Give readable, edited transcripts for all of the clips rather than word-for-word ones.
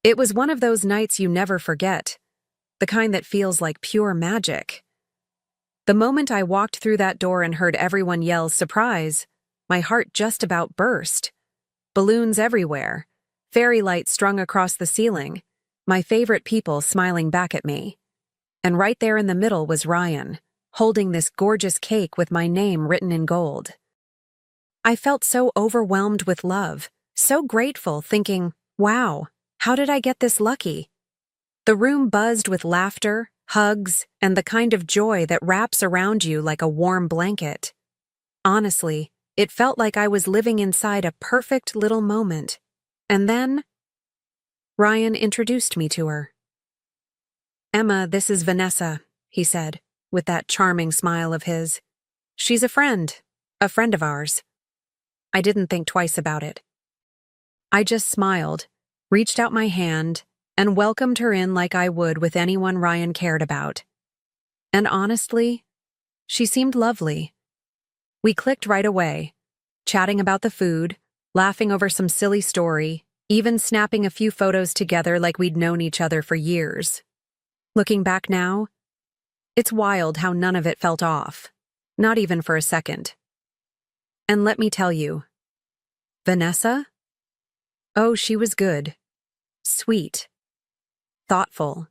It was one of those nights you never forget, the kind that feels like pure magic. The moment I walked through that door and heard everyone yell surprise, my heart just about burst. Balloons everywhere, fairy lights strung across the ceiling, my favorite people smiling back at me. And right there in the middle was Ryan, holding this gorgeous cake with my name written in gold. I felt so overwhelmed with love, so grateful, thinking, wow, how did I get this lucky? The room buzzed with laughter, hugs, and the kind of joy that wraps around you like a warm blanket. Honestly, it felt like I was living inside a perfect little moment. And then, Ryan introduced me to her. "Emma, this is Vanessa," he said, with that charming smile of his. "She's a friend of ours." I didn't think twice about it. I just smiled, reached out my hand, and welcomed her in like I would with anyone Ryan cared about. And honestly, she seemed lovely. We clicked right away, chatting about the food, laughing over some silly story, even snapping a few photos together like we'd known each other for years. Looking back now, it's wild how none of it felt off, not even for a second. And let me tell you, Vanessa? Oh, she was good, sweet, thoughtful.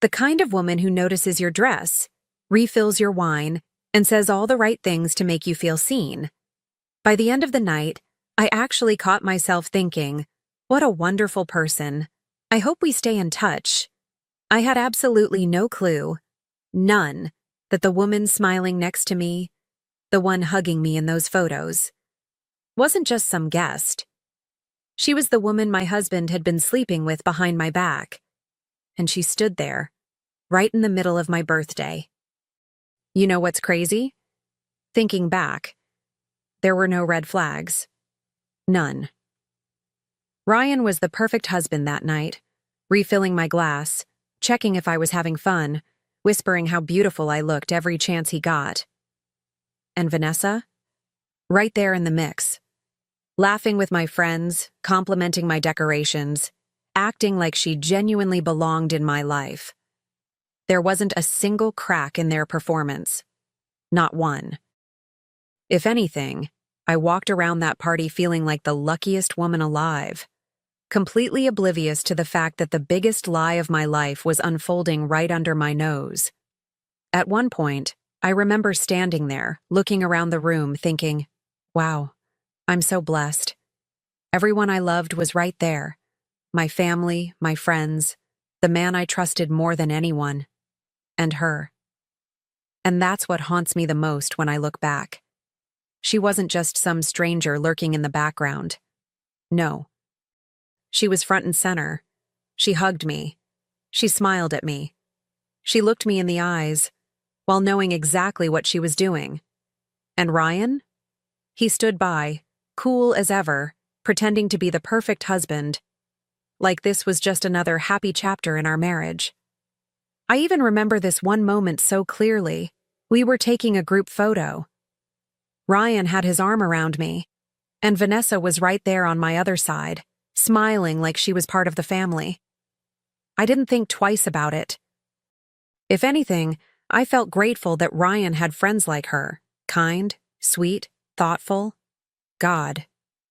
The kind of woman who notices your dress, refills your wine, and says all the right things to make you feel seen. By the end of the night, I actually caught myself thinking, what a wonderful person. I hope we stay in touch. I had absolutely no clue, none, that the woman smiling next to me, the one hugging me in those photos, wasn't just some guest. She was the woman my husband had been sleeping with behind my back. And she stood there, right in the middle of my birthday. You know what's crazy? Thinking back, there were no red flags. None. Ryan was the perfect husband that night, refilling my glass, checking if I was having fun, whispering how beautiful I looked every chance he got. And Vanessa? Right there in the mix. Laughing with my friends, complimenting my decorations, acting like she genuinely belonged in my life. There wasn't a single crack in their performance. Not one. If anything, I walked around that party feeling like the luckiest woman alive, completely oblivious to the fact that the biggest lie of my life was unfolding right under my nose. At one point, I remember standing there, looking around the room, thinking, wow, I'm so blessed. Everyone I loved was right there. My family, my friends, the man I trusted more than anyone, and her. And that's what haunts me the most when I look back. She wasn't just some stranger lurking in the background. No. She was front and center. She hugged me. She smiled at me. She looked me in the eyes, while knowing exactly what she was doing. And Ryan? He stood by, cool as ever, pretending to be the perfect husband, like this was just another happy chapter in our marriage. I even remember this one moment so clearly. We were taking a group photo. Ryan had his arm around me, and Vanessa was right there on my other side, smiling like she was part of the family. I didn't think twice about it. If anything, I felt grateful that Ryan had friends like her, kind, sweet, thoughtful. God,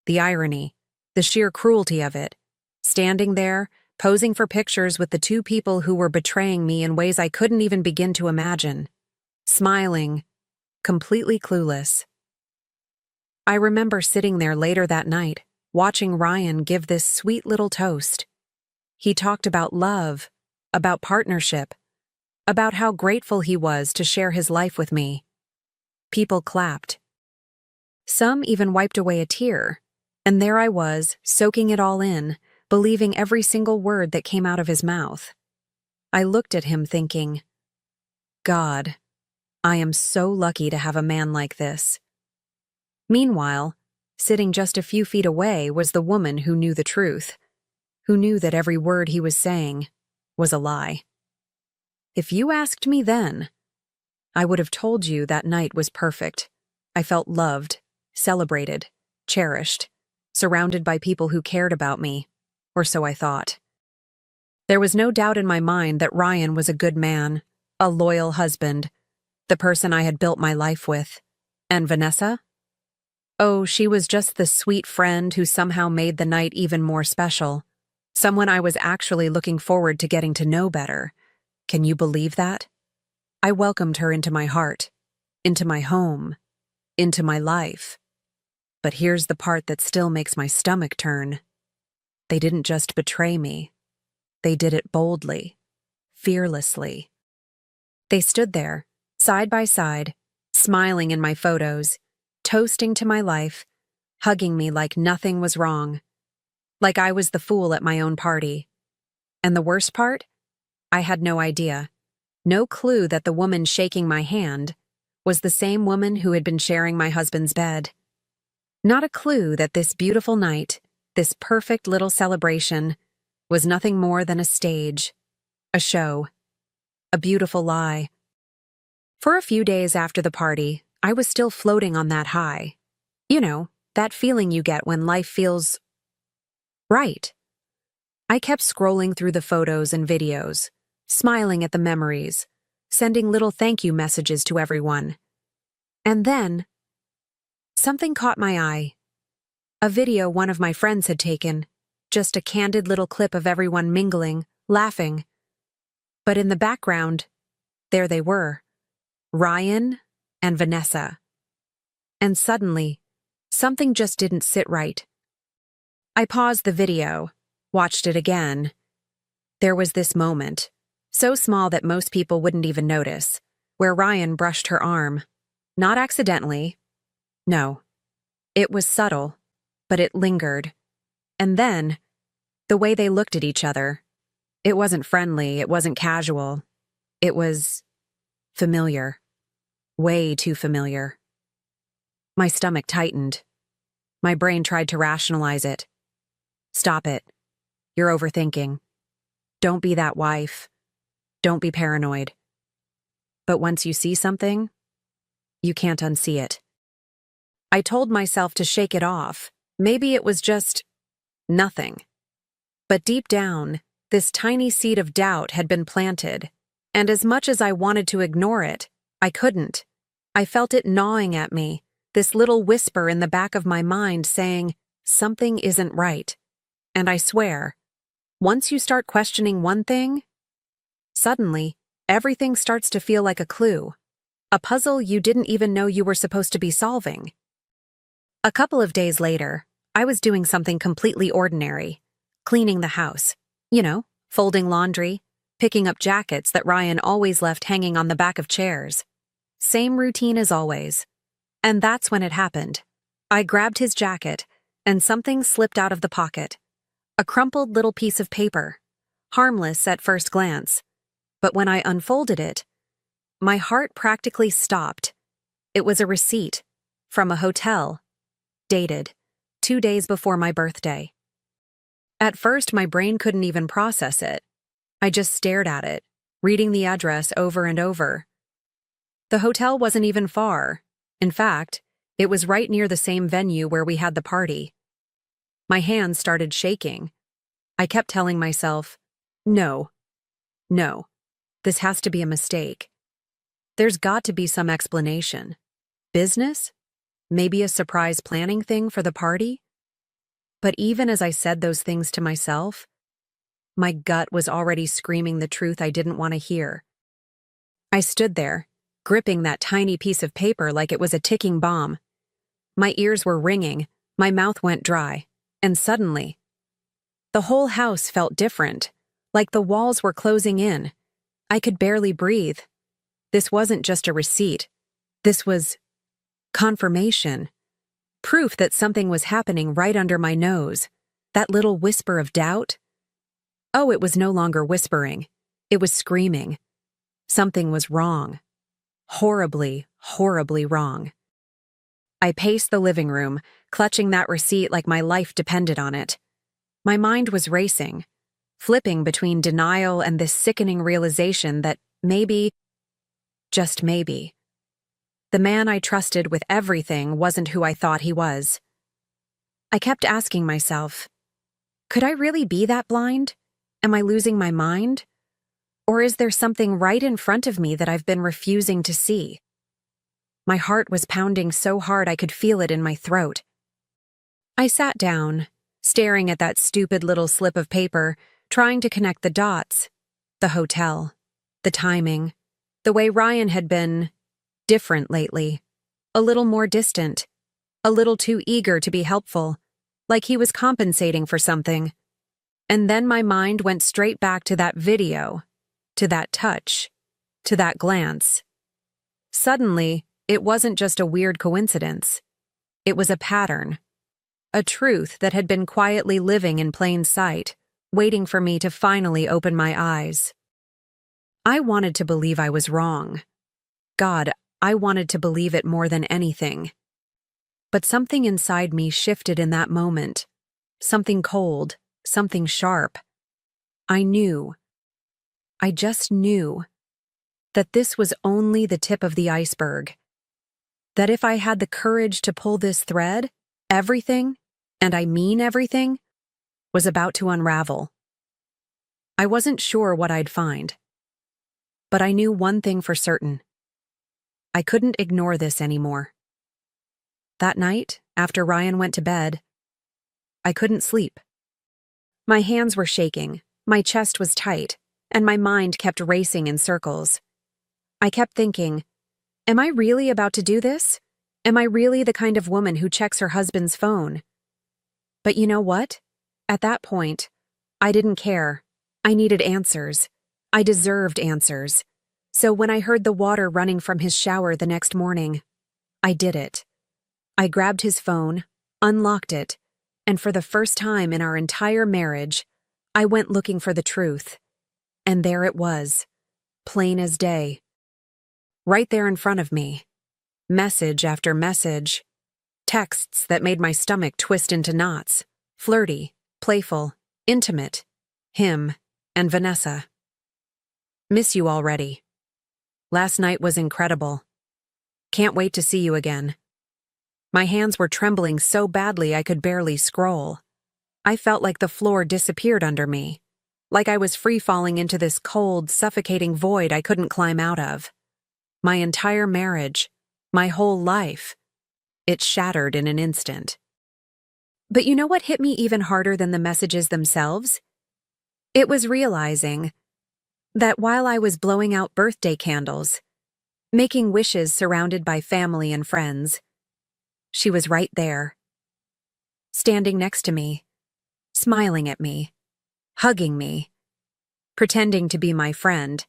the irony, the sheer cruelty of it. Standing there, posing for pictures with the two people who were betraying me in ways I couldn't even begin to imagine. Smiling, completely clueless. I remember sitting there later that night, watching Ryan give this sweet little toast. He talked about love, about partnership, about how grateful he was to share his life with me. People clapped. Some even wiped away a tear, and there I was, soaking it all in, believing every single word that came out of his mouth. I looked at him thinking, God, I am so lucky to have a man like this. Meanwhile, sitting just a few feet away was the woman who knew the truth, who knew that every word he was saying was a lie. If you asked me then, I would have told you that night was perfect. I felt loved, celebrated, cherished, surrounded by people who cared about me, or so I thought. There was no doubt in my mind that Ryan was a good man, a loyal husband, the person I had built my life with. And Vanessa? Oh, she was just the sweet friend who somehow made the night even more special. Someone I was actually looking forward to getting to know better. Can you believe that? I welcomed her into my heart, into my home, into my life. But here's the part that still makes my stomach turn. They didn't just betray me. They did it boldly, fearlessly. They stood there, side by side, smiling in my photos, toasting to my life, hugging me like nothing was wrong, like I was the fool at my own party. And the worst part? I had no idea, no clue that the woman shaking my hand was the same woman who had been sharing my husband's bed. Not a clue that this beautiful night, this perfect little celebration, was nothing more than a stage, a show, a beautiful lie. For a few days after the party, I was still floating on that high. You know, that feeling you get when life feels right. I kept scrolling through the photos and videos, smiling at the memories, sending little thank you messages to everyone. And then, something caught my eye. A video one of my friends had taken, just a candid little clip of everyone mingling, laughing. But in the background, there they were, Ryan and Vanessa. And suddenly, something just didn't sit right. I paused the video, watched it again. There was this moment, so small that most people wouldn't even notice, where Ryan brushed her arm. Not accidentally. No. It was subtle, but it lingered. And then, the way they looked at each other. It wasn't friendly, it wasn't casual. It was familiar. Way too familiar. My stomach tightened. My brain tried to rationalize it. Stop it. You're overthinking. Don't be that wife. Don't be paranoid. But once you see something, you can't unsee it. I told myself to shake it off. Maybe it was just nothing. But deep down, this tiny seed of doubt had been planted, and as much as I wanted to ignore it, I couldn't. I felt it gnawing at me, this little whisper in the back of my mind saying, something isn't right. And I swear, once you start questioning one thing, suddenly, everything starts to feel like a clue, a puzzle you didn't even know you were supposed to be solving. A couple of days later, I was doing something completely ordinary, cleaning the house. You know, folding laundry, picking up jackets that Ryan always left hanging on the back of chairs. Same routine as always. And that's when it happened. I grabbed his jacket, and something slipped out of the pocket. A crumpled little piece of paper, harmless at first glance. But when I unfolded it, my heart practically stopped. It was a receipt from a hotel, dated 2 days before my birthday. At first, my brain couldn't even process it. I just stared at it, reading the address over and over. The hotel wasn't even far. In fact, it was right near the same venue where we had the party. My hands started shaking. I kept telling myself, no, this has to be a mistake. There's got to be some explanation. Business? Maybe a surprise planning thing for the party? But even as I said those things to myself, my gut was already screaming the truth I didn't want to hear. I stood there, gripping that tiny piece of paper like it was a ticking bomb. My ears were ringing, my mouth went dry, and suddenly, the whole house felt different, like the walls were closing in. I could barely breathe. This wasn't just a receipt. This was confirmation. Proof that something was happening right under my nose. That little whisper of doubt. Oh, it was no longer whispering. It was screaming. Something was wrong. Horribly, horribly wrong. I paced the living room, clutching that receipt like my life depended on it. My mind was racing, flipping between denial and this sickening realization that maybe, just maybe, the man I trusted with everything wasn't who I thought he was. I kept asking myself, could I really be that blind? Am I losing my mind? Or is there something right in front of me that I've been refusing to see? My heart was pounding so hard I could feel it in my throat. I sat down, staring at that stupid little slip of paper, trying to connect the dots. The hotel, the timing, the way Ryan had been different lately, a little more distant, a little too eager to be helpful, like he was compensating for something. And then my mind went straight back to that video, to that touch, to that glance. Suddenly, it wasn't just a weird coincidence. It was a pattern, a truth that had been quietly living in plain sight, waiting for me to finally open my eyes. I wanted to believe I was wrong. God, I wanted to believe it more than anything. But something inside me shifted in that moment. Something cold, something sharp. I just knew, that this was only the tip of the iceberg. That if I had the courage to pull this thread, everything, and I mean everything, was about to unravel. I wasn't sure what I'd find. But I knew one thing for certain. I couldn't ignore this anymore. That night, after Ryan went to bed, I couldn't sleep. My hands were shaking, my chest was tight, and my mind kept racing in circles. I kept thinking, am I really about to do this? Am I really the kind of woman who checks her husband's phone? But you know what? At that point, I didn't care. I needed answers. I deserved answers. So when I heard the water running from his shower the next morning, I did it. I grabbed his phone, unlocked it, and for the first time in our entire marriage, I went looking for the truth. And there it was, plain as day. Right there in front of me. Message after message. Texts that made my stomach twist into knots. Flirty, playful, intimate. Him and Vanessa. Miss you already. Last night was incredible. Can't wait to see you again. My hands were trembling so badly I could barely scroll. I felt like the floor disappeared under me. Like I was free-falling into this cold, suffocating void I couldn't climb out of. My entire marriage, my whole life, it shattered in an instant. But you know what hit me even harder than the messages themselves? It was realizing that while I was blowing out birthday candles, making wishes surrounded by family and friends, she was right there, standing next to me, smiling at me, hugging me, pretending to be my friend,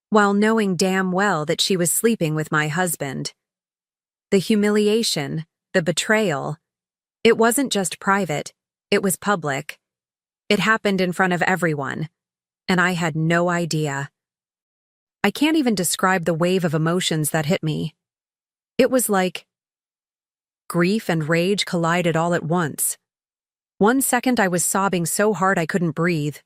while knowing damn well that she was sleeping with my husband. The humiliation, the betrayal, it wasn't just private, it was public. It happened in front of everyone, and I had no idea. I can't even describe the wave of emotions that hit me. It was like grief and rage collided all at once. One second I was sobbing so hard I couldn't breathe.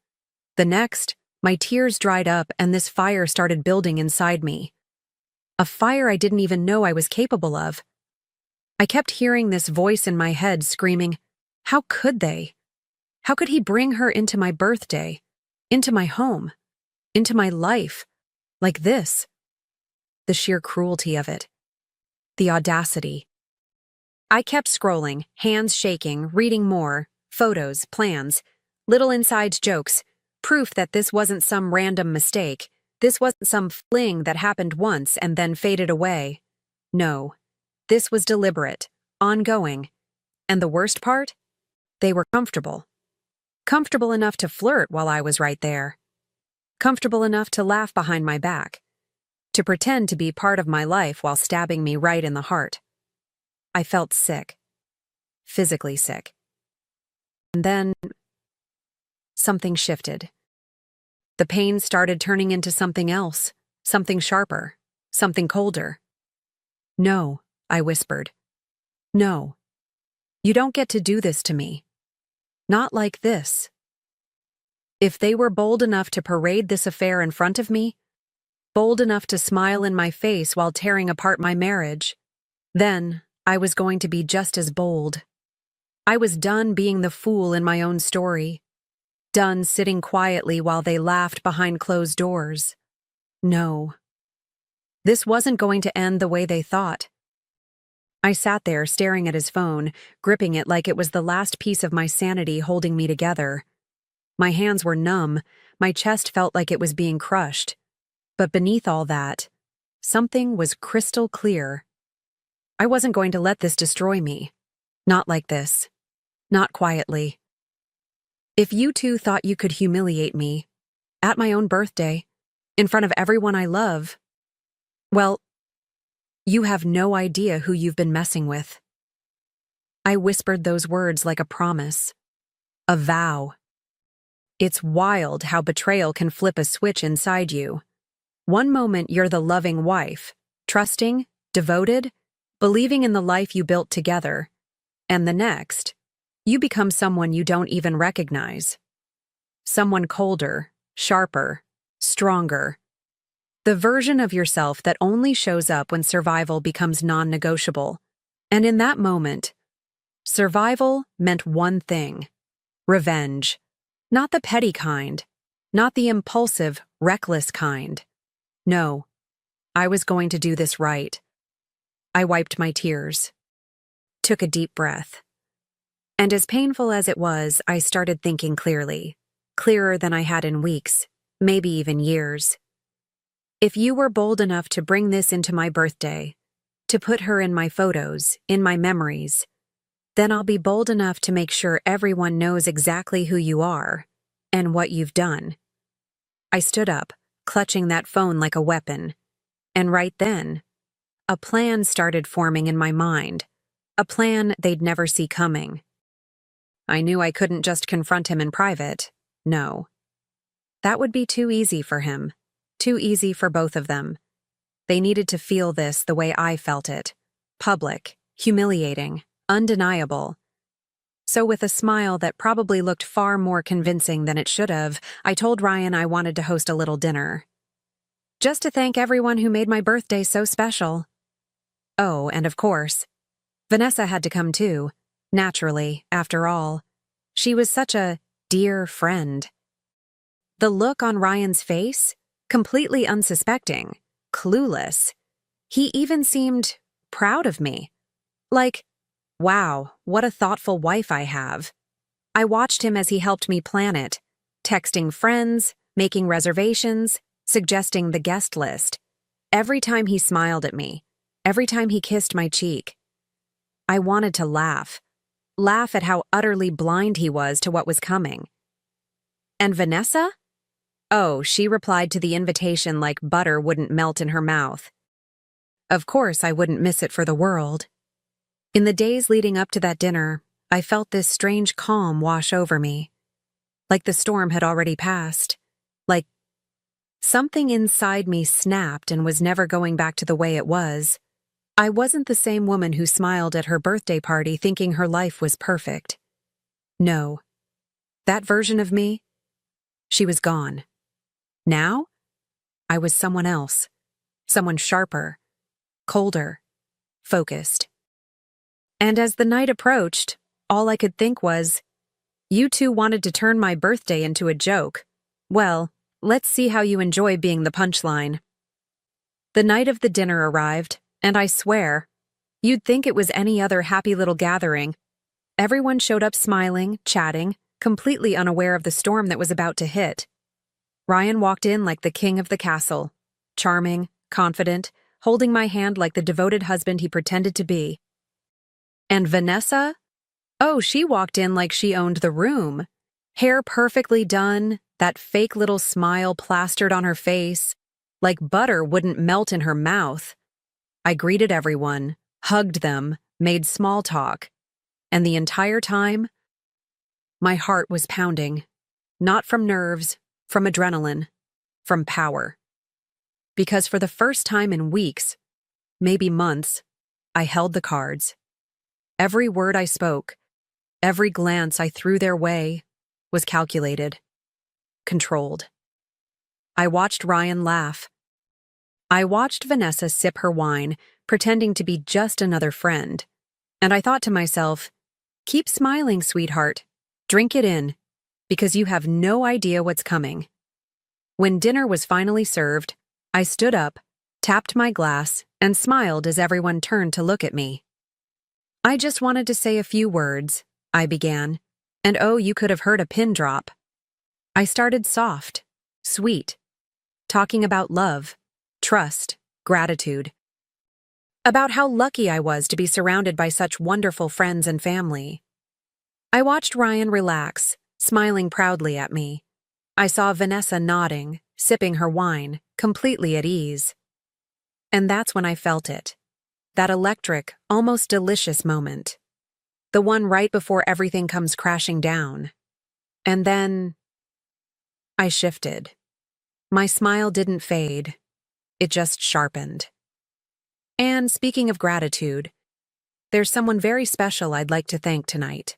The next, my tears dried up and this fire started building inside me. A fire I didn't even know I was capable of. I kept hearing this voice in my head screaming, how could they? How could he bring her into my birthday, into my home, into my life, like this? The sheer cruelty of it. The audacity. I kept scrolling, hands shaking, reading more, photos, plans, little inside jokes, proof that this wasn't some random mistake, this wasn't some fling that happened once and then faded away. No, this was deliberate, ongoing, and the worst part? They were comfortable. Comfortable enough to flirt while I was right there. Comfortable enough to laugh behind my back, to pretend to be part of my life while stabbing me right in the heart. I felt sick. Physically sick. And then something shifted. The pain started turning into something else, something sharper, something colder. No, I whispered. No. You don't get to do this to me. Not like this. If they were bold enough to parade this affair in front of me, bold enough to smile in my face while tearing apart my marriage, then I was going to be just as bold. I was done being the fool in my own story. done sitting quietly while they laughed behind closed doors. No. This wasn't going to end the way they thought. I sat there staring at his phone, gripping it like it was the last piece of my sanity holding me together. My hands were numb, my chest felt like it was being crushed. But beneath all that, something was crystal clear. I wasn't going to let this destroy me. Not like this. Not quietly. If you two thought you could humiliate me, at my own birthday, in front of everyone I love, well, you have no idea who you've been messing with. I whispered those words like a promise. A vow. It's wild how betrayal can flip a switch inside you. One moment you're the loving wife, trusting, devoted, believing in the life you built together. And the next, you become someone you don't even recognize. Someone colder, sharper, stronger. The version of yourself that only shows up when survival becomes non-negotiable. And in that moment, survival meant one thing: revenge. Not the petty kind, not the impulsive, reckless kind. No, I was going to do this right. I wiped my tears, took a deep breath. And as painful as it was, I started thinking clearly, clearer than I had in weeks, maybe even years. If you were bold enough to bring this into my birthday, to put her in my photos, in my memories, then I'll be bold enough to make sure everyone knows exactly who you are and what you've done. I stood up, clutching that phone like a weapon. And right then, a plan started forming in my mind, a plan they'd never see coming. I knew I couldn't just confront him in private. No. That would be too easy for him. Too easy for both of them. They needed to feel this the way I felt it. Public, humiliating, undeniable. So with a smile that probably looked far more convincing than it should have, I told Ryan I wanted to host a little dinner. Just to thank everyone who made my birthday so special. Oh, and of course, Vanessa had to come too. Naturally, after all. She was such a dear friend. The look on Ryan's face? Completely unsuspecting, clueless. He even seemed proud of me. Like, wow, what a thoughtful wife I have. I watched him as he helped me plan it, texting friends, making reservations, suggesting the guest list. Every time he smiled at me, every time he kissed my cheek, I wanted to laugh at how utterly blind he was to what was coming. And Vanessa? Oh, she replied to the invitation like butter wouldn't melt in her mouth. Of course, I wouldn't miss it for the world. In the days leading up to that dinner, I felt this strange calm wash over me. Like the storm had already passed. Like something inside me snapped and was never going back to the way it was. I wasn't the same woman who smiled at her birthday party thinking her life was perfect. No. That version of me, she was gone. Now, I was someone else. Someone sharper, colder, focused. And as the night approached, all I could think was, you two wanted to turn my birthday into a joke. Well, let's see how you enjoy being the punchline. The night of the dinner arrived, and I swear, you'd think it was any other happy little gathering. Everyone showed up smiling, chatting, completely unaware of the storm that was about to hit. Ryan walked in like the king of the castle, charming, confident, holding my hand like the devoted husband he pretended to be. And Vanessa? Oh, she walked in like she owned the room. Hair perfectly done, that fake little smile plastered on her face, like butter wouldn't melt in her mouth. I greeted everyone, hugged them, made small talk. And the entire time, my heart was pounding. Not from nerves, from adrenaline, from power. Because for the first time in weeks, maybe months, I held the cards. Every word I spoke, every glance I threw their way, was calculated, controlled. I watched Ryan laugh. I watched Vanessa sip her wine, pretending to be just another friend. And I thought to myself, keep smiling, sweetheart. Drink it in. because you have no idea what's coming. When dinner was finally served, I stood up, tapped my glass, and smiled as everyone turned to look at me. I just wanted to say a few words, I began, and oh, you could have heard a pin drop. I started soft, sweet, talking about love, trust, gratitude. About how lucky I was to be surrounded by such wonderful friends and family. I watched Ryan relax, smiling proudly at me. I saw Vanessa nodding, sipping her wine, completely at ease. And that's when I felt it. That electric, almost delicious moment. The one right before everything comes crashing down. And then I shifted. My smile didn't fade. It just sharpened. And speaking of gratitude, there's someone very special I'd like to thank tonight.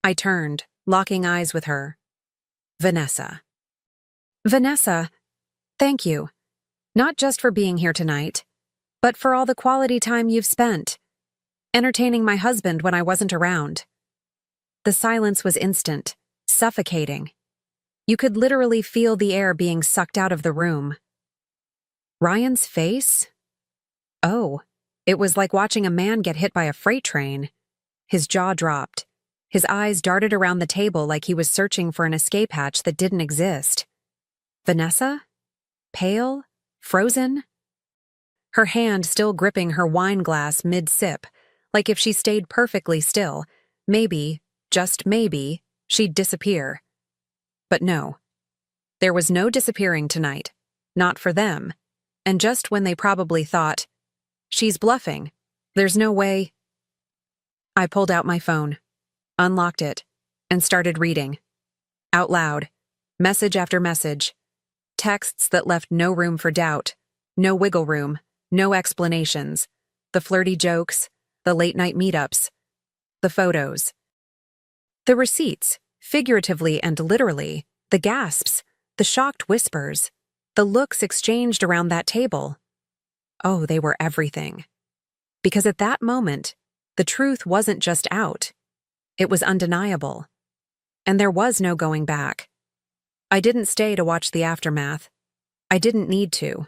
I turned, locking eyes with her. Vanessa. Vanessa, thank you. Not just for being here tonight, but for all the quality time you've spent, entertaining my husband when I wasn't around. The silence was instant, suffocating. You could literally feel the air being sucked out of the room. Ryan's face? Oh, it was like watching a man get hit by a freight train. His jaw dropped. His eyes darted around the table like he was searching for an escape hatch that didn't exist. Vanessa? Pale? Frozen? Her hand still gripping her wine glass mid-sip, like if she stayed perfectly still, maybe, just maybe, she'd disappear. But no. There was no disappearing tonight. Not for them. And just when they probably thought, she's bluffing. There's no way. I pulled out my phone, unlocked it, and started reading. Out loud. Message after message. Texts that left no room for doubt. No wiggle room. No explanations. The flirty jokes. The late-night meetups. The photos. The receipts, figuratively and literally. The gasps. The shocked whispers. The looks exchanged around that table. Oh, they were everything. Because at that moment, the truth wasn't just out. It was undeniable. And there was no going back. I didn't stay to watch the aftermath. I didn't need to.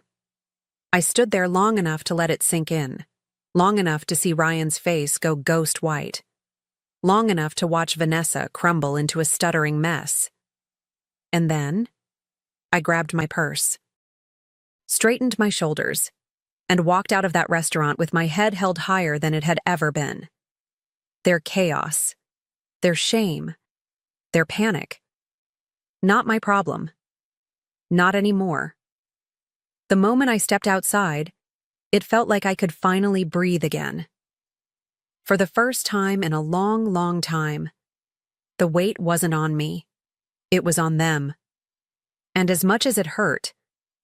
I stood there long enough to let it sink in. Long enough to see Ryan's face go ghost white. Long enough to watch Vanessa crumble into a stuttering mess. And then, I grabbed my purse, straightened my shoulders, and walked out of that restaurant with my head held higher than it had ever been. Their chaos, their shame, their panic. Not my problem. Not anymore. The moment I stepped outside, it felt like I could finally breathe again. For the first time in a long, long time, the weight wasn't on me. It was on them. And as much as it hurt,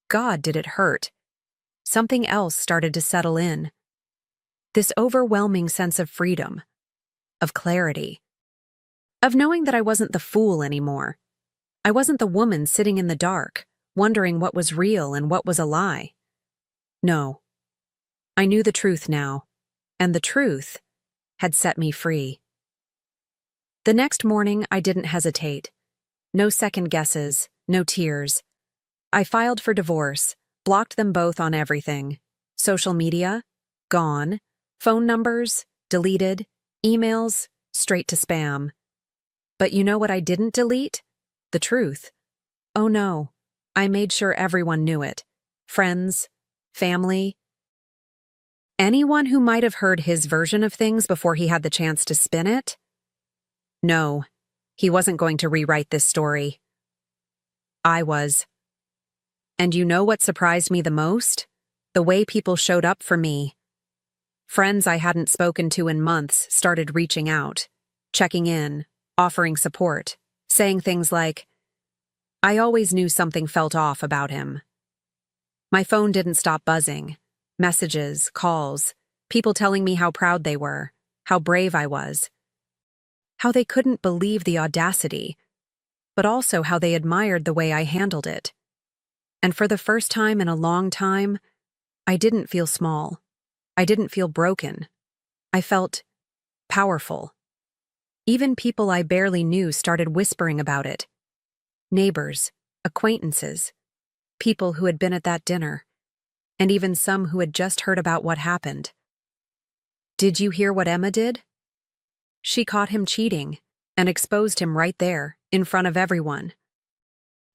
God did it hurt, something else started to settle in. This overwhelming sense of freedom, of clarity, of knowing that I wasn't the fool anymore. I wasn't the woman sitting in the dark, wondering what was real and what was a lie. No. I knew the truth now, and the truth had set me free. The next morning, I didn't hesitate. No second guesses, no tears. I filed for divorce, blocked them both on everything. Social media, gone. Phone numbers, deleted. Emails, straight to spam. But you know what I didn't delete? The truth. Oh no, I made sure everyone knew it. Friends, family. Anyone who might have heard his version of things before he had the chance to spin it? No, he wasn't going to rewrite this story. I was. And you know what surprised me the most? The way people showed up for me. Friends I hadn't spoken to in months started reaching out, checking in, offering support, saying things like, I always knew something felt off about him. My phone didn't stop buzzing. Messages, calls, people telling me how proud they were, how brave I was, how they couldn't believe the audacity, but also how they admired the way I handled it. And for the first time in a long time, I didn't feel small. I didn't feel broken. I felt powerful. Even people I barely knew started whispering about it. Neighbors, acquaintances, people who had been at that dinner, and even some who had just heard about what happened. Did you hear what Emma did? She caught him cheating and exposed him right there, in front of everyone.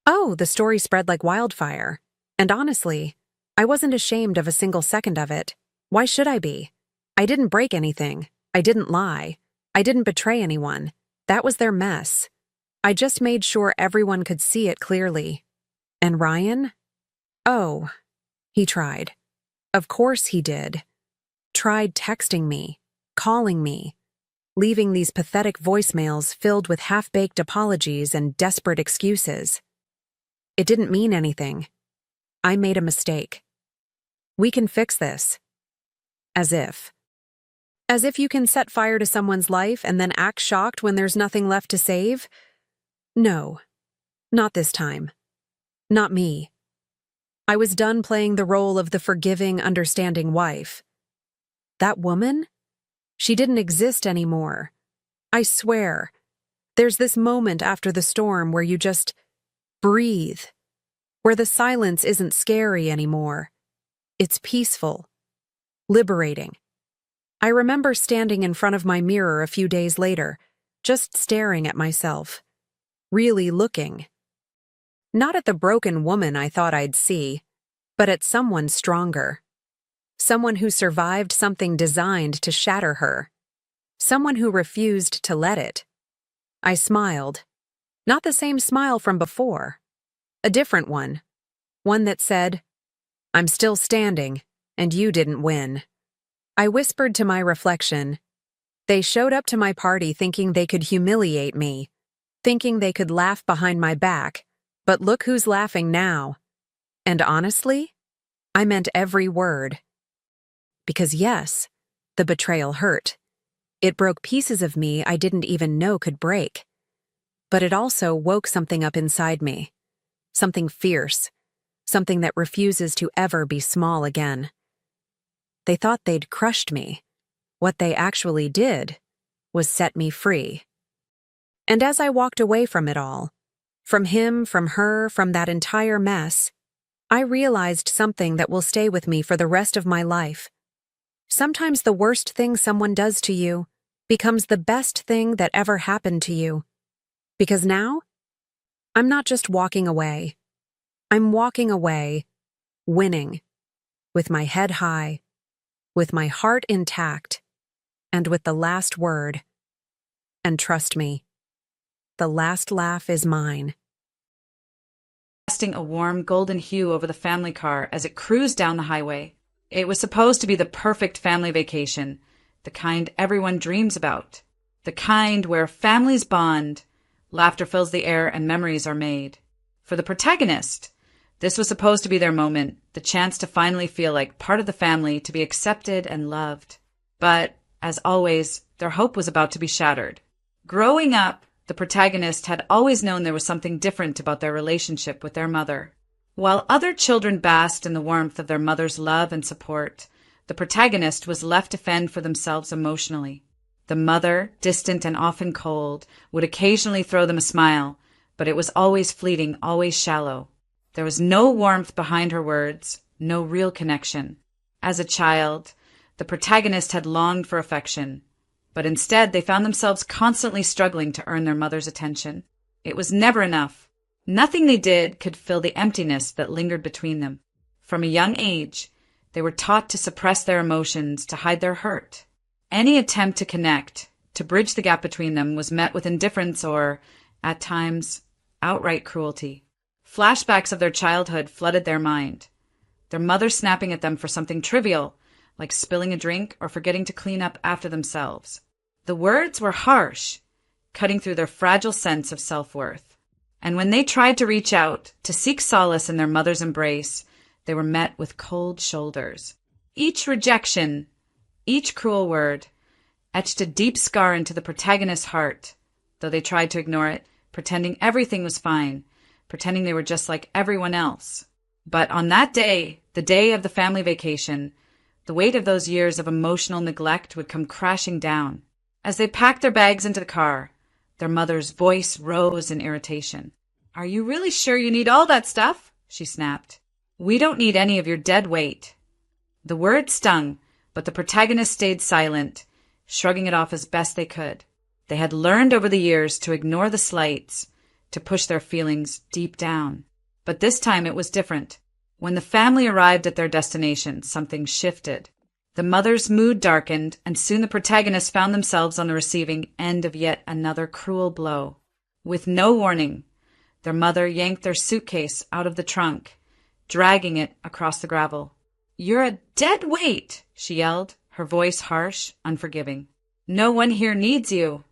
Oh, the story spread like wildfire. And honestly, I wasn't ashamed of a single second of it. Why should I be? I didn't break anything. I didn't lie. I didn't betray anyone. That was their mess. I just made sure everyone could see it clearly. And Ryan? Oh, he tried. Of course he did. Tried texting me, calling me, leaving these pathetic voicemails filled with half-baked apologies and desperate excuses. It didn't mean anything. I made a mistake. We can fix this. As if. As if you can set fire to someone's life and then act shocked when there's nothing left to save? No. Not this time. Not me. I was done playing the role of the forgiving, understanding wife. That woman? She didn't exist anymore. I swear. There's this moment after the storm where you just breathe, where the silence isn't scary anymore. It's peaceful, liberating. I remember standing in front of my mirror a few days later, just staring at myself, really looking. Not at the broken woman I thought I'd see, but at someone stronger. Someone who survived something designed to shatter her. Someone who refused to let it. I smiled. Not the same smile from before. A different one. One that said, "I'm still standing, and you didn't win." I whispered to my reflection. They showed up to my party thinking they could humiliate me, thinking they could laugh behind my back, but look who's laughing now. And honestly, I meant every word. Because yes, the betrayal hurt. It broke pieces of me I didn't even know could break. But it also woke something up inside me. Something fierce. Something that refuses to ever be small again. They thought they'd crushed me. What they actually did was set me free. And as I walked away from it all, from him, from her, from that entire mess, I realized something that will stay with me for the rest of my life. Sometimes the worst thing someone does to you becomes the best thing that ever happened to you. Because now, I'm not just walking away. I'm walking away, winning, with my head high, with my heart intact, and with the last word. And trust me, the last laugh is mine. Casting a warm golden hue over the family car as it cruised down the highway. It was supposed to be the perfect family vacation, the kind everyone dreams about, the kind where families bond, laughter fills the air, and memories are made. For the protagonist, this was supposed to be their moment, the chance to finally feel like part of the family, to be accepted and loved. But, as always, their hope was about to be shattered. Growing up, the protagonist had always known there was something different about their relationship with their mother. While other children basked in the warmth of their mother's love and support, the protagonist was left to fend for themselves emotionally. The mother, distant and often cold, would occasionally throw them a smile, but it was always fleeting, always shallow. There was no warmth behind her words, no real connection. As a child, the protagonist had longed for affection, but instead they found themselves constantly struggling to earn their mother's attention. It was never enough. Nothing they did could fill the emptiness that lingered between them. From a young age, they were taught to suppress their emotions, to hide their hurt. Any attempt to connect, to bridge the gap between them, was met with indifference or, at times, outright cruelty. Flashbacks of their childhood flooded their mind. Their mother snapping at them for something trivial, like spilling a drink or forgetting to clean up after themselves. The words were harsh, cutting through their fragile sense of self-worth. And when they tried to reach out, to seek solace in their mother's embrace, they were met with cold shoulders. Each rejection, each cruel word, etched a deep scar into the protagonist's heart, though they tried to ignore it, pretending everything was fine, pretending they were just like everyone else. But on that day, the day of the family vacation, the weight of those years of emotional neglect would come crashing down. As they packed their bags into the car, their mother's voice rose in irritation. "Are you really sure you need all that stuff?" she snapped. "We don't need any of your dead weight." The word stung, but the protagonist stayed silent, shrugging it off as best they could. They had learned over the years to ignore the slights, to push their feelings deep down. But this time it was different. When the family arrived at their destination, something shifted. The mother's mood darkened, and soon the protagonists found themselves on the receiving end of yet another cruel blow. With no warning, their mother yanked their suitcase out of the trunk, dragging it across the gravel. "You're a dead weight," she yelled, her voice harsh, unforgiving. "No one here needs you."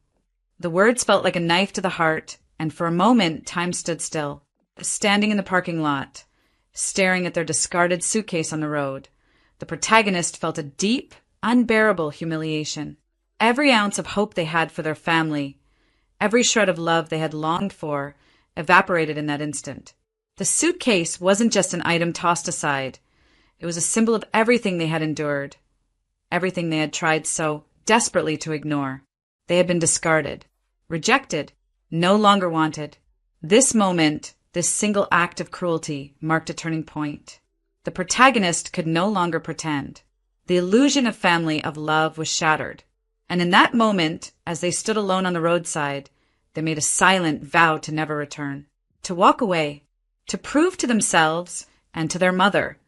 The words felt like a knife to the heart, and for a moment time stood still. Standing in the parking lot, staring at their discarded suitcase on the road, the protagonist felt a deep, unbearable humiliation. Every ounce of hope they had for their family, every shred of love they had longed for, evaporated in that instant. The suitcase wasn't just an item tossed aside. It was a symbol of everything they had endured, everything they had tried so desperately to ignore. They had been discarded, rejected, no longer wanted. This moment, this single act of cruelty, marked a turning point. The protagonist could no longer pretend. The illusion of family, of love, was shattered. And in that moment, as they stood alone on the roadside, they made a silent vow to never return, to walk away, to prove to themselves and to their mother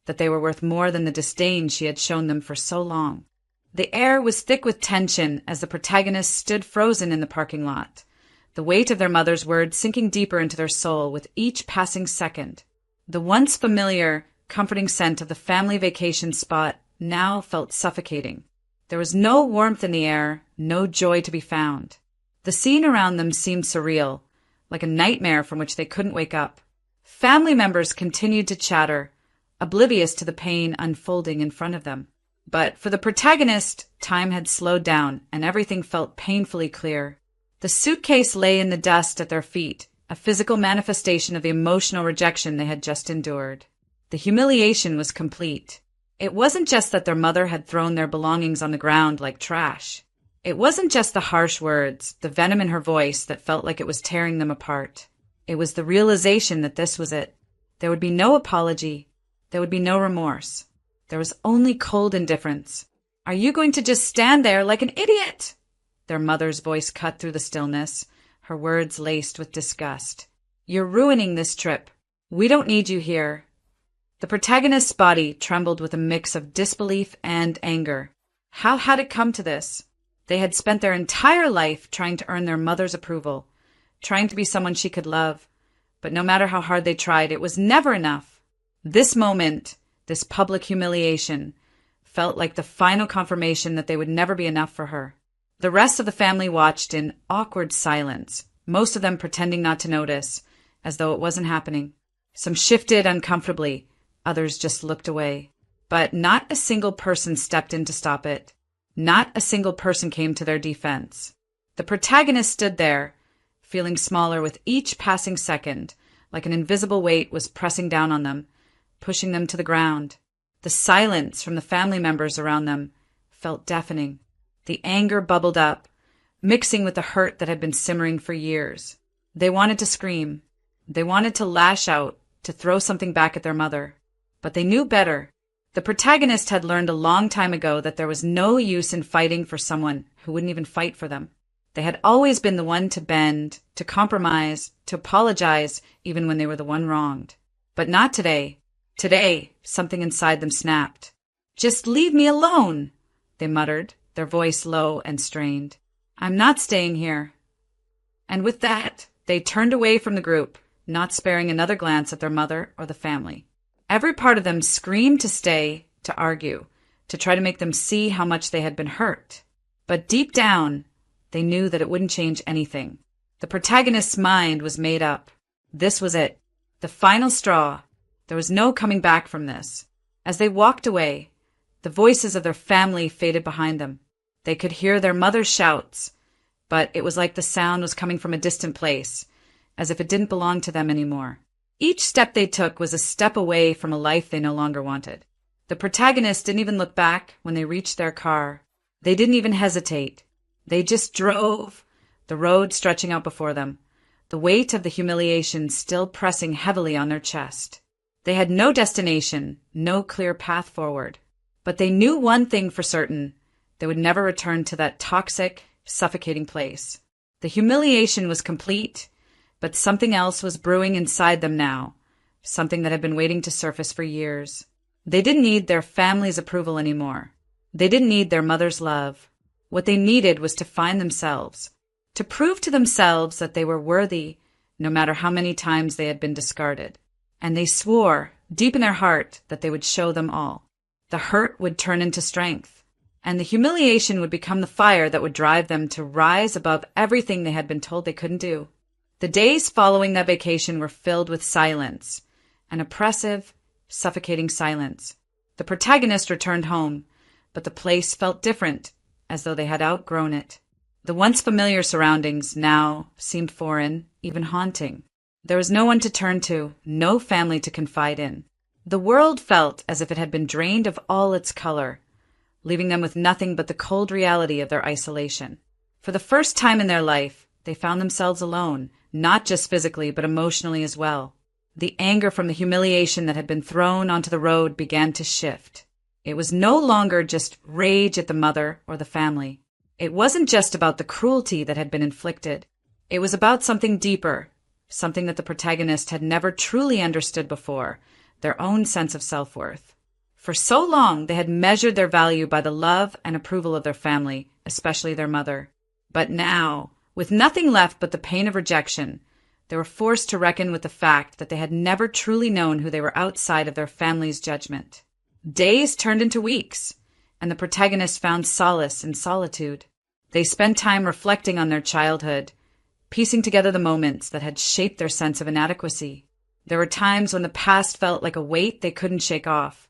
that they were worth more than the disdain she had shown them for so long. The air was thick with tension as the protagonists stood frozen in the parking lot, the weight of their mother's words sinking deeper into their soul with each passing second. The once familiar, comforting scent of the family vacation spot now felt suffocating. There was no warmth in the air, no joy to be found. The scene around them seemed surreal, like a nightmare from which they couldn't wake up. Family members continued to chatter, oblivious to the pain unfolding in front of them. But for the protagonist, time had slowed down and everything felt painfully clear. The suitcase lay in the dust at their feet, a physical manifestation of the emotional rejection they had just endured. The humiliation was complete. It wasn't just that their mother had thrown their belongings on the ground like trash. It wasn't just the harsh words, the venom in her voice that felt like it was tearing them apart. It was the realization that this was it. There would be no apology. There would be no remorse. There was only cold indifference. "Are you going to just stand there like an idiot?" Their mother's voice cut through the stillness, her words laced with disgust. "You're ruining this trip. We don't need you here." The protagonist's body trembled with a mix of disbelief and anger. How had it come to this? They had spent their entire life trying to earn their mother's approval, trying to be someone she could love. But no matter how hard they tried, it was never enough. This moment, this public humiliation, felt like the final confirmation that they would never be enough for her. The rest of the family watched in awkward silence, most of them pretending not to notice, as though it wasn't happening. Some shifted uncomfortably, others just looked away. But not a single person stepped in to stop it. Not a single person came to their defense. The protagonist stood there, feeling smaller with each passing second, like an invisible weight was pressing down on them, pushing them to the ground. The silence from the family members around them felt deafening. The anger bubbled up, mixing with the hurt that had been simmering for years. They wanted to scream. They wanted to lash out, to throw something back at their mother. But they knew better. The protagonist had learned a long time ago that there was no use in fighting for someone who wouldn't even fight for them. They had always been the one to bend, to compromise, to apologize, even when they were the one wronged. But not today. Today, something inside them snapped. "Just leave me alone," they muttered, their voice low and strained. "I'm not staying here." And with that, they turned away from the group, not sparing another glance at their mother or the family. Every part of them screamed to stay, to argue, to try to make them see how much they had been hurt. But deep down, they knew that it wouldn't change anything. The protagonist's mind was made up. This was it. The final straw. There was no coming back from this. As they walked away, the voices of their family faded behind them. They could hear their mother's shouts, but it was like the sound was coming from a distant place, as if it didn't belong to them anymore. Each step they took was a step away from a life they no longer wanted. The protagonist didn't even look back when they reached their car. They didn't even hesitate. They just drove, the road stretching out before them, the weight of the humiliation still pressing heavily on their chest. They had no destination, no clear path forward. But they knew one thing for certain: they would never return to that toxic, suffocating place. The humiliation was complete, but something else was brewing inside them now, something that had been waiting to surface for years. They didn't need their family's approval anymore. They didn't need their mother's love. What they needed was to find themselves, to prove to themselves that they were worthy, no matter how many times they had been discarded. And they swore, deep in their heart, that they would show them all. The hurt would turn into strength, and the humiliation would become the fire that would drive them to rise above everything they had been told they couldn't do. The days following that vacation were filled with silence, an oppressive, suffocating silence. The protagonist returned home, but the place felt different, as though they had outgrown it. The once familiar surroundings now seemed foreign, even haunting. There was no one to turn to, no family to confide in. The world felt as if it had been drained of all its color, leaving them with nothing but the cold reality of their isolation. For the first time in their life, they found themselves alone, not just physically, but emotionally as well. The anger from the humiliation that had been thrown onto the road began to shift. It was no longer just rage at the mother or the family. It wasn't just about the cruelty that had been inflicted. It was about something deeper, something that the protagonist had never truly understood before, their own sense of self-worth. For so long, they had measured their value by the love and approval of their family, especially their mother. But now, with nothing left but the pain of rejection, they were forced to reckon with the fact that they had never truly known who they were outside of their family's judgment. Days turned into weeks, and the protagonist found solace in solitude. They spent time reflecting on their childhood, piecing together the moments that had shaped their sense of inadequacy. There were times when the past felt like a weight they couldn't shake off.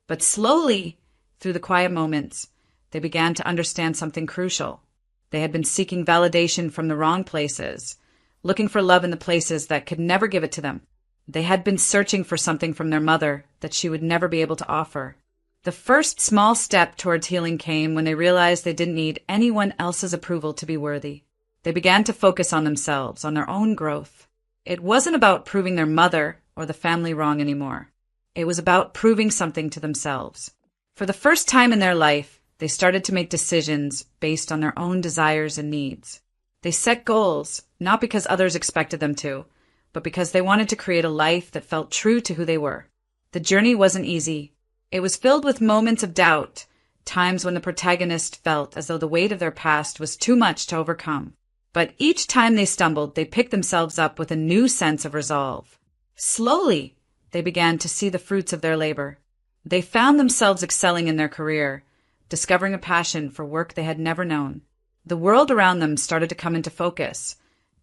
But slowly, through the quiet moments, they began to understand something crucial. They had been seeking validation from the wrong places, looking for love in the places that could never give it to them. They had been searching for something from their mother that she would never be able to offer. The first small step towards healing came when they realized they didn't need anyone else's approval to be worthy. They began to focus on themselves, on their own growth. It wasn't about proving their mother or the family wrong anymore. It was about proving something to themselves. For the first time in their life, they started to make decisions based on their own desires and needs. They set goals, not because others expected them to, but because they wanted to create a life that felt true to who they were. The journey wasn't easy. It was filled with moments of doubt, times when the protagonist felt as though the weight of their past was too much to overcome. But each time they stumbled, they picked themselves up with a new sense of resolve. Slowly, they began to see the fruits of their labor. They found themselves excelling in their career, discovering a passion for work they had never known. The world around them started to come into focus,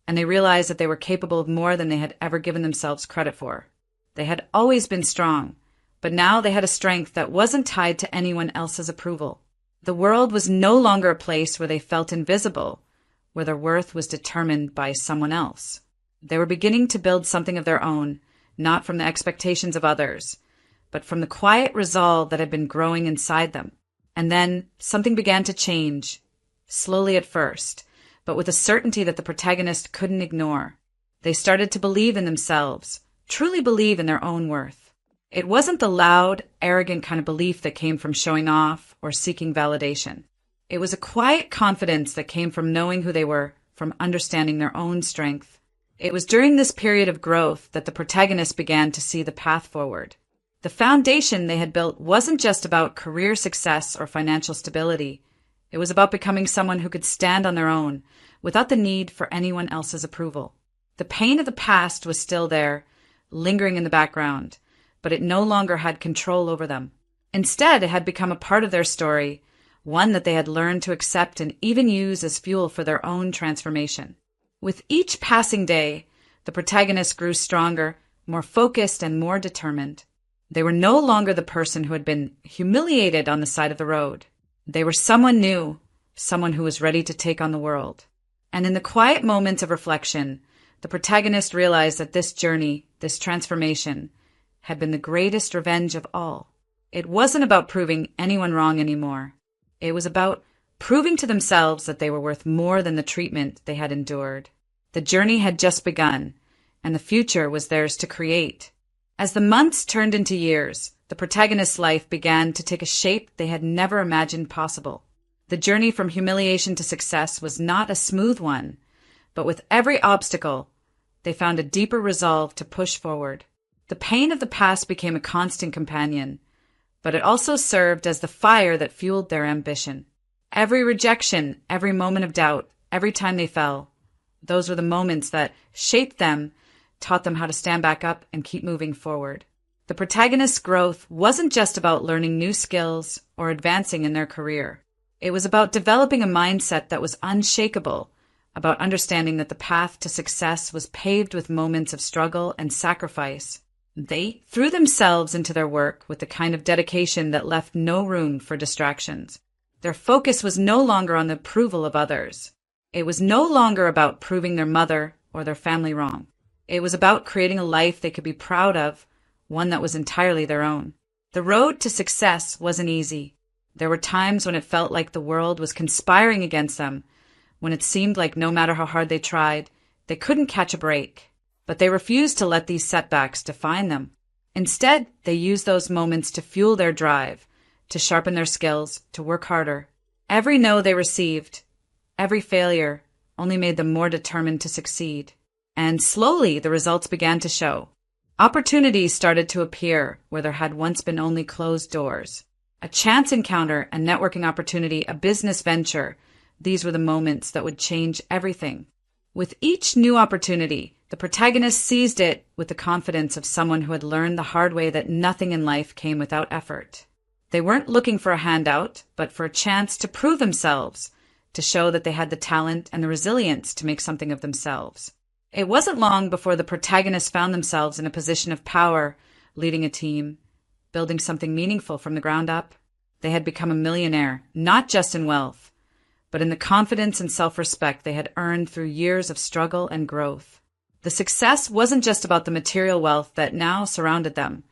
and they realized that they were capable of more than they had ever given themselves credit for. They had always been strong, but now they had a strength that wasn't tied to anyone else's approval. The world was no longer a place where they felt invisible, where their worth was determined by someone else. They were beginning to build something of their own, not from the expectations of others, but from the quiet resolve that had been growing inside them. And then something began to change, slowly at first, but with a certainty that the protagonist couldn't ignore. They started to believe in themselves, truly believe in their own worth. It wasn't the loud, arrogant kind of belief that came from showing off or seeking validation. It was a quiet confidence that came from knowing who they were, from understanding their own strength. It was during this period of growth that the protagonist began to see the path forward. The foundation they had built wasn't just about career success or financial stability. It was about becoming someone who could stand on their own, without the need for anyone else's approval. The pain of the past was still there, lingering in the background, but it no longer had control over them. Instead, it had become a part of their story, one that they had learned to accept and even use as fuel for their own transformation. With each passing day, the protagonist grew stronger, more focused, and more determined. They were no longer the person who had been humiliated on the side of the road. They were someone new, someone who was ready to take on the world. And in the quiet moments of reflection, the protagonist realized that this journey, this transformation, had been the greatest revenge of all. It wasn't about proving anyone wrong anymore. It was about proving to themselves that they were worth more than the treatment they had endured. The journey had just begun, and the future was theirs to create. As the months turned into years, the protagonist's life began to take a shape they had never imagined possible. The journey from humiliation to success was not a smooth one, but with every obstacle, they found a deeper resolve to push forward. The pain of the past became a constant companion, but it also served as the fire that fueled their ambition. Every rejection, every moment of doubt, every time they fell, those were the moments that shaped them, taught them how to stand back up and keep moving forward. The protagonist's growth wasn't just about learning new skills or advancing in their career. It was about developing a mindset that was unshakable, about understanding that the path to success was paved with moments of struggle and sacrifice. They threw themselves into their work with the kind of dedication that left no room for distractions. Their focus was no longer on the approval of others. It was no longer about proving their mother or their family wrong. It was about creating a life they could be proud of, one that was entirely their own. The road to success wasn't easy. There were times when it felt like the world was conspiring against them, when it seemed like no matter how hard they tried, they couldn't catch a break. But they refused to let these setbacks define them. Instead, they used those moments to fuel their drive, to sharpen their skills, to work harder. Every no they received, every failure, only made them more determined to succeed. And slowly, the results began to show. Opportunities started to appear where there had once been only closed doors. A chance encounter, a networking opportunity, a business venture. These were the moments that would change everything. With each new opportunity, the protagonist seized it with the confidence of someone who had learned the hard way that nothing in life came without effort. They weren't looking for a handout, but for a chance to prove themselves, to show that they had the talent and the resilience to make something of themselves. It wasn't long before the protagonists found themselves in a position of power, leading a team, building something meaningful from the ground up. They had become a millionaire, not just in wealth, but in the confidence and self-respect they had earned through years of struggle and growth. The success wasn't just about the material wealth that now surrounded them,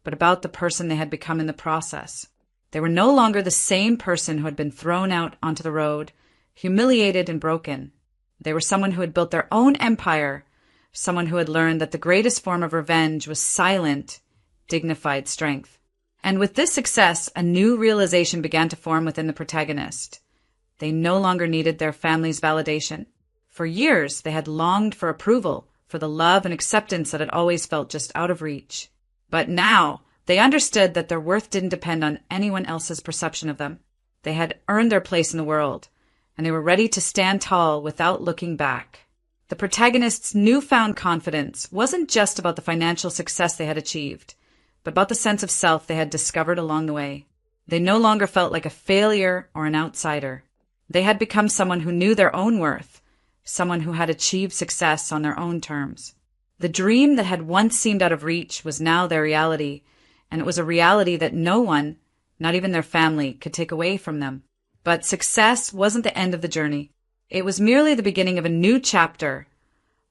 but about the person they had become in the process. They were no longer the same person who had been thrown out onto the road, humiliated and broken. They were someone who had built their own empire, someone who had learned that the greatest form of revenge was silent, dignified strength. And with this success, a new realization began to form within the protagonist. They no longer needed their family's validation. For years, they had longed for approval, for the love and acceptance that had always felt just out of reach. But now, they understood that their worth didn't depend on anyone else's perception of them. They had earned their place in the world, and they were ready to stand tall without looking back. The protagonist's newfound confidence wasn't just about the financial success they had achieved, but about the sense of self they had discovered along the way. They no longer felt like a failure or an outsider. They had become someone who knew their own worth, someone who had achieved success on their own terms. The dream that had once seemed out of reach was now their reality, and it was a reality that no one, not even their family, could take away from them. But success wasn't the end of the journey. It was merely the beginning of a new chapter,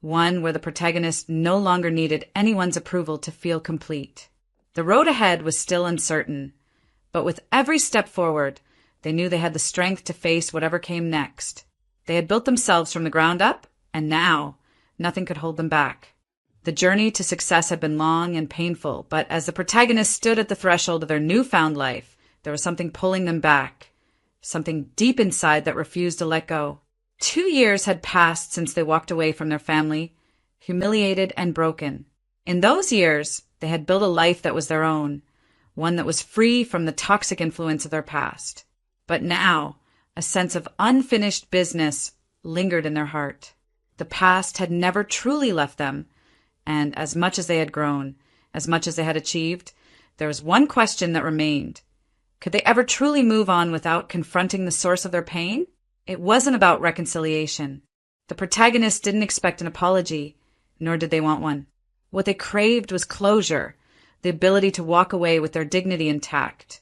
one where the protagonist no longer needed anyone's approval to feel complete. The road ahead was still uncertain, but with every step forward, they knew they had the strength to face whatever came next. They had built themselves from the ground up, and now nothing could hold them back. The journey to success had been long and painful, but as the protagonists stood at the threshold of their newfound life, there was something pulling them back, something deep inside that refused to let go. 2 years had passed since they walked away from their family, humiliated and broken. In those years, they had built a life that was their own, one that was free from the toxic influence of their past. But now, a sense of unfinished business lingered in their heart. The past had never truly left them, and as much as they had grown, as much as they had achieved, there was one question that remained. Could they ever truly move on without confronting the source of their pain? It wasn't about reconciliation. The protagonists didn't expect an apology, nor did they want one. What they craved was closure, the ability to walk away with their dignity intact,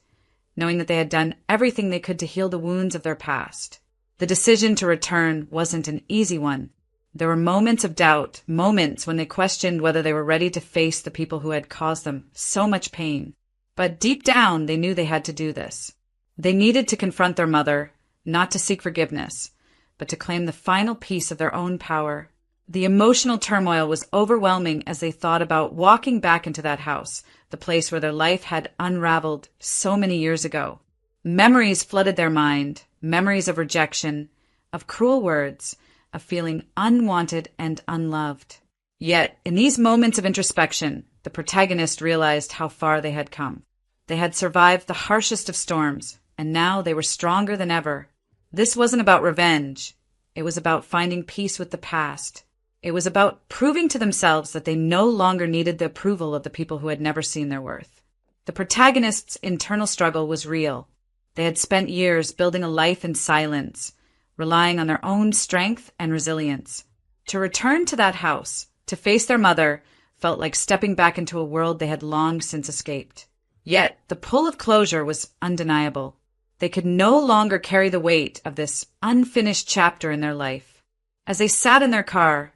knowing that they had done everything they could to heal the wounds of their past. The decision to return wasn't an easy one. There were moments of doubt, moments when they questioned whether they were ready to face the people who had caused them so much pain. But deep down, they knew they had to do this. They needed to confront their mother, not to seek forgiveness, but to claim the final piece of their own power. The emotional turmoil was overwhelming as they thought about walking back into that house, the place where their life had unraveled so many years ago. Memories flooded their mind, memories of rejection, of cruel words, of feeling unwanted and unloved. Yet, in these moments of introspection, the protagonist realized how far they had come. They had survived the harshest of storms, and now they were stronger than ever. This wasn't about revenge. It was about finding peace with the past. It was about proving to themselves that they no longer needed the approval of the people who had never seen their worth. The protagonist's internal struggle was real. They had spent years building a life in silence, relying on their own strength and resilience. To return to that house, to face their mother, felt like stepping back into a world they had long since escaped. Yet, the pull of closure was undeniable. They could no longer carry the weight of this unfinished chapter in their life. As they sat in their car,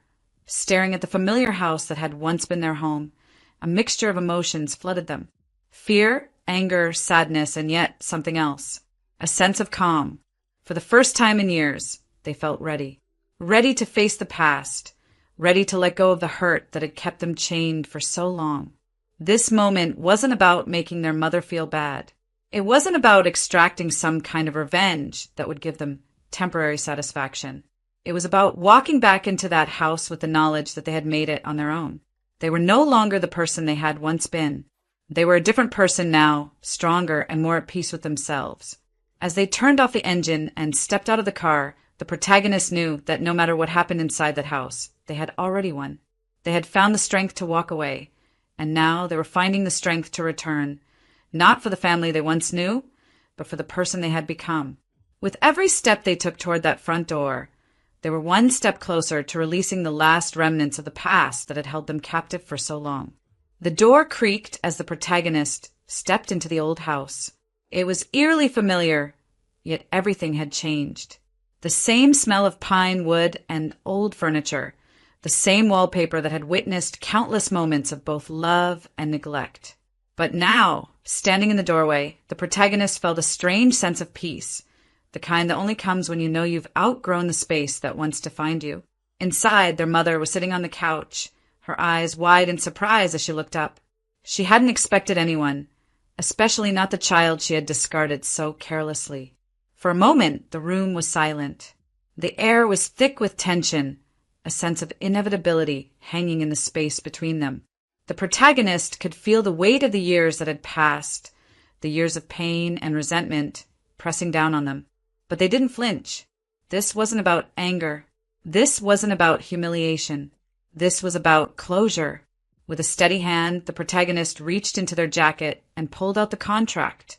staring at the familiar house that had once been their home, a mixture of emotions flooded them. Fear, anger, sadness, and yet something else. A sense of calm. For the first time in years, they felt ready. Ready to face the past. Ready to let go of the hurt that had kept them chained for so long. This moment wasn't about making their mother feel bad. It wasn't about extracting some kind of revenge that would give them temporary satisfaction. It was about walking back into that house with the knowledge that they had made it on their own. They were no longer the person they had once been. They were a different person now, stronger and more at peace with themselves. As they turned off the engine and stepped out of the car, the protagonist knew that no matter what happened inside that house, they had already won. They had found the strength to walk away, and now they were finding the strength to return, not for the family they once knew, but for the person they had become. With every step they took toward that front door, they were one step closer to releasing the last remnants of the past that had held them captive for so long. The door creaked as the protagonist stepped into the old house. It was eerily familiar, yet everything had changed. The same smell of pine wood and old furniture, the same wallpaper that had witnessed countless moments of both love and neglect. But now, standing in the doorway, the protagonist felt a strange sense of peace, the kind that only comes when you know you've outgrown the space that once defined you. Inside, their mother was sitting on the couch, her eyes wide in surprise as she looked up. She hadn't expected anyone, especially not the child she had discarded so carelessly. For a moment, the room was silent. The air was thick with tension, a sense of inevitability hanging in the space between them. The protagonist could feel the weight of the years that had passed, the years of pain and resentment pressing down on them. But they didn't flinch. This wasn't about anger. This wasn't about humiliation. This was about closure. With a steady hand, the protagonist reached into their jacket and pulled out the contract.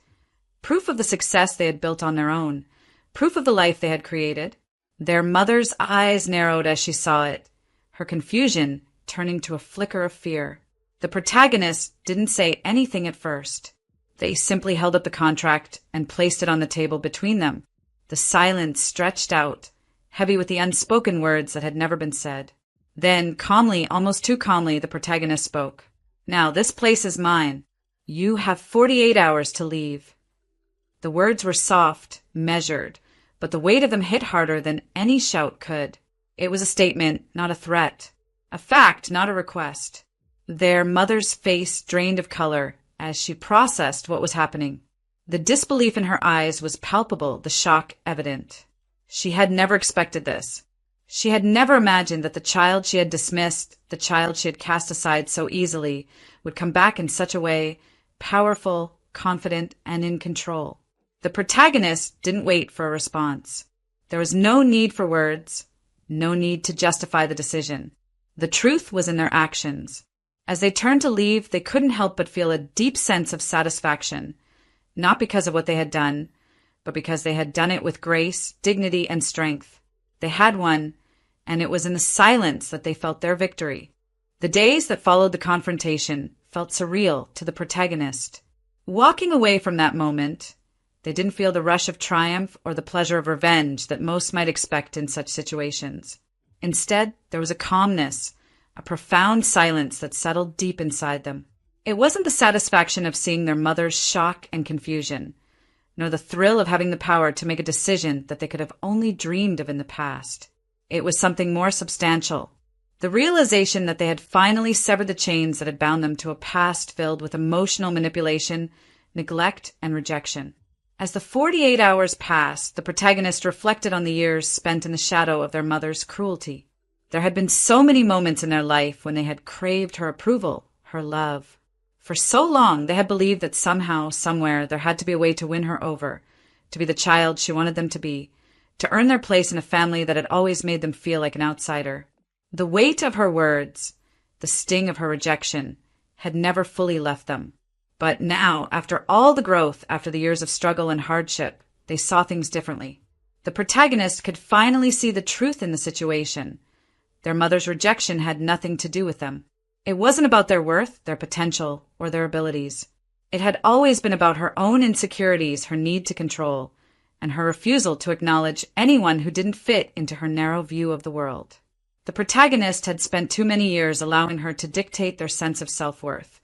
Proof of the success they had built on their own. Proof of the life they had created. Their mother's eyes narrowed as she saw it, her confusion turning to a flicker of fear. The protagonist didn't say anything at first. They simply held up the contract and placed it on the table between them. The silence stretched out, heavy with the unspoken words that had never been said. Then, calmly, almost too calmly, the protagonist spoke. "Now, this place is mine. You have 48 hours to leave." The words were soft, measured, but the weight of them hit harder than any shout could. It was a statement, not a threat. A fact, not a request. Their mother's face drained of color as she processed what was happening. The disbelief in her eyes was palpable, the shock evident. She had never expected this. She had never imagined that the child she had dismissed, the child she had cast aside so easily, would come back in such a way, powerful, confident, and in control. The protagonist didn't wait for a response. There was no need for words, no need to justify the decision. The truth was in their actions. As they turned to leave, they couldn't help but feel a deep sense of satisfaction, not because of what they had done, but because they had done it with grace, dignity, and strength. They had won, and it was in the silence that they felt their victory. The days that followed the confrontation felt surreal to the protagonist. Walking away from that moment, they didn't feel the rush of triumph or the pleasure of revenge that most might expect in such situations. Instead, there was a calmness, a profound silence that settled deep inside them. It wasn't the satisfaction of seeing their mother's shock and confusion, nor the thrill of having the power to make a decision that they could have only dreamed of in the past. It was something more substantial. The realization that they had finally severed the chains that had bound them to a past filled with emotional manipulation, neglect, and rejection. As the 48 hours passed, the protagonist reflected on the years spent in the shadow of their mother's cruelty. There had been so many moments in their life when they had craved her approval, her love. For so long, they had believed that somehow, somewhere, there had to be a way to win her over, to be the child she wanted them to be, to earn their place in a family that had always made them feel like an outsider. The weight of her words, the sting of her rejection, had never fully left them. But now, after all the growth, after the years of struggle and hardship, they saw things differently. The protagonist could finally see the truth in the situation. Their mother's rejection had nothing to do with them. It wasn't about their worth, their potential, or their abilities. It had always been about her own insecurities, her need to control, and her refusal to acknowledge anyone who didn't fit into her narrow view of the world. The protagonist had spent too many years allowing her to dictate their sense of self-worth.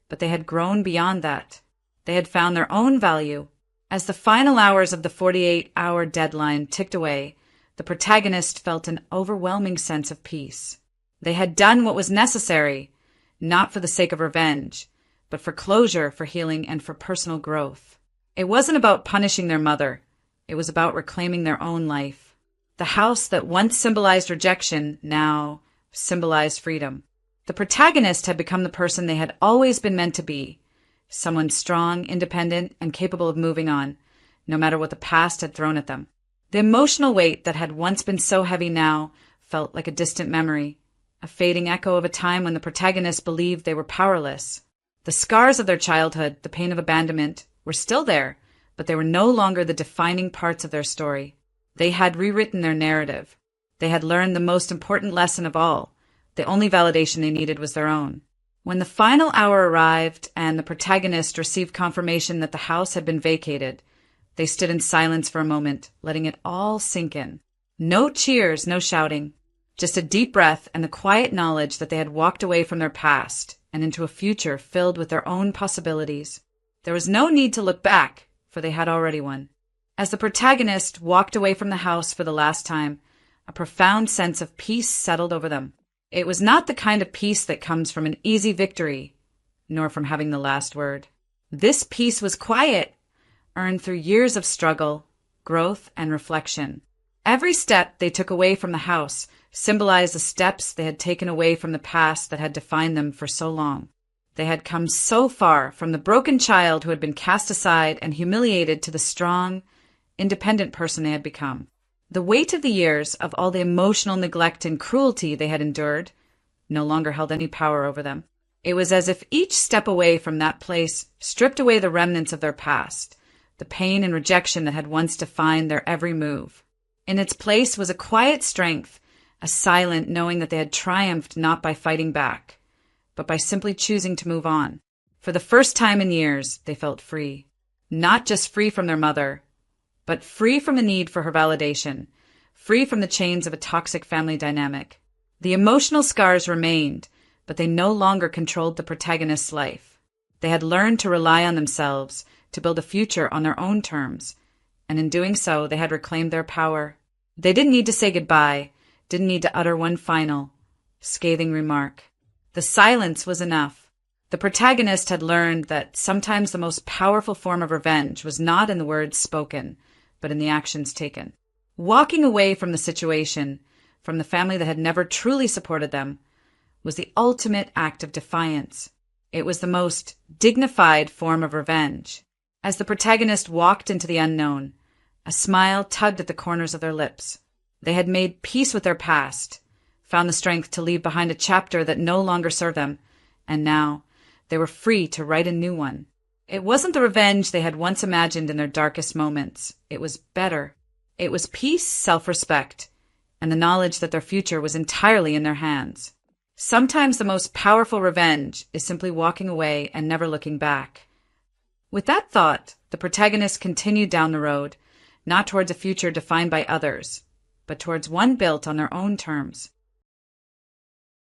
But they had grown beyond that. They had found their own value. As the final hours of the 48-hour deadline ticked away, the protagonist felt an overwhelming sense of peace. They had done what was necessary, not for the sake of revenge, but for closure, for healing, and for personal growth. It wasn't about punishing their mother. It was about reclaiming their own life. The house that once symbolized rejection now symbolized freedom. The protagonist had become the person they had always been meant to be, someone strong, independent, and capable of moving on, no matter what the past had thrown at them. The emotional weight that had once been so heavy now felt like a distant memory, a fading echo of a time when the protagonist believed they were powerless. The scars of their childhood, the pain of abandonment, were still there, but they were no longer the defining parts of their story. They had rewritten their narrative. They had learned the most important lesson of all. The only validation they needed was their own. When the final hour arrived and the protagonist received confirmation that the house had been vacated, they stood in silence for a moment, letting it all sink in. No cheers, no shouting. Just a deep breath and the quiet knowledge that they had walked away from their past and into a future filled with their own possibilities. There was no need to look back, for they had already won. As the protagonist walked away from the house for the last time, a profound sense of peace settled over them. It was not the kind of peace that comes from an easy victory, nor from having the last word. This peace was quiet, earned through years of struggle, growth, and reflection. Every step they took away from the house symbolized the steps they had taken away from the past that had defined them for so long. They had come so far from the broken child who had been cast aside and humiliated to the strong, independent person they had become. The weight of the years of all the emotional neglect and cruelty they had endured no longer held any power over them. It was as if each step away from that place stripped away the remnants of their past, the pain and rejection that had once defined their every move. In its place was a quiet strength, a silent knowing that they had triumphed not by fighting back, but by simply choosing to move on. For the first time in years, they felt free. Not just free from their mother, but free from the need for her validation, free from the chains of a toxic family dynamic. The emotional scars remained, but they no longer controlled the protagonist's life. They had learned to rely on themselves, to build a future on their own terms, and in doing so, they had reclaimed their power. They didn't need to say goodbye, didn't need to utter one final, scathing remark. The silence was enough. The protagonist had learned that sometimes the most powerful form of revenge was not in the words spoken, but in the actions taken. Walking away from the situation, from the family that had never truly supported them, was the ultimate act of defiance. It was the most dignified form of revenge. As the protagonist walked into the unknown, a smile tugged at the corners of their lips. They had made peace with their past, found the strength to leave behind a chapter that no longer served them, and now they were free to write a new one. It wasn't the revenge they had once imagined in their darkest moments. It was better. It was peace, self-respect, and the knowledge that their future was entirely in their hands. Sometimes the most powerful revenge is simply walking away and never looking back. With that thought, the protagonist continued down the road, not towards a future defined by others, but towards one built on their own terms.